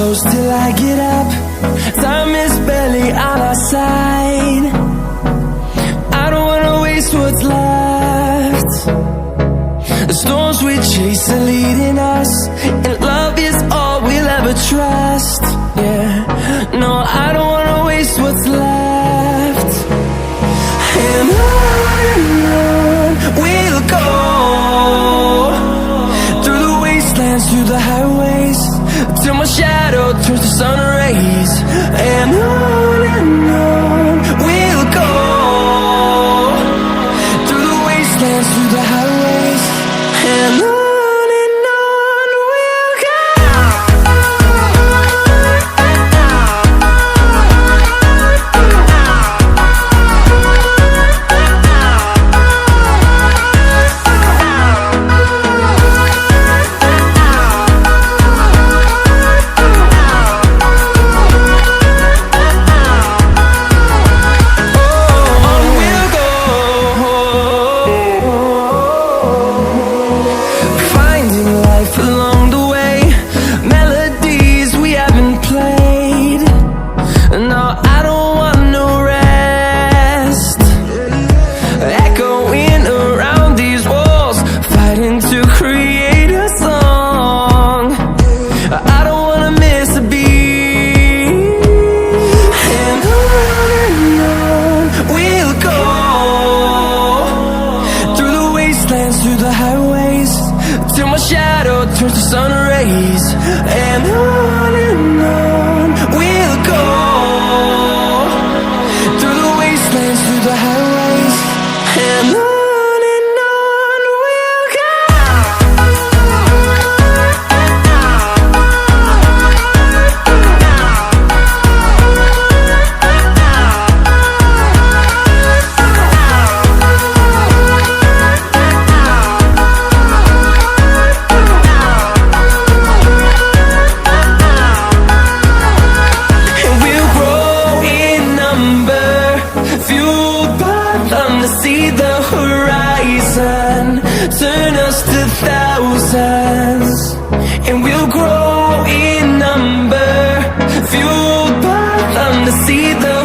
close till I get up. Time is barely on our side. I don't wanna waste what's left. The storms we chase are leading us, and love is all we'll ever trust. Yeah, no, I don't wanna waste what's left. And on we'll go, through the wastelands, through the highways, till my shadow turns to sun rays. And on we'll go, through the wastelands, through the highways, and on we'll go. Through the highways, till my shadow turns to sun rays. And on we'll go, through the wastelands, through the highways, and on we'll go. See the horizon, turn us to thousands, and we'll grow in number, fueled by them to see the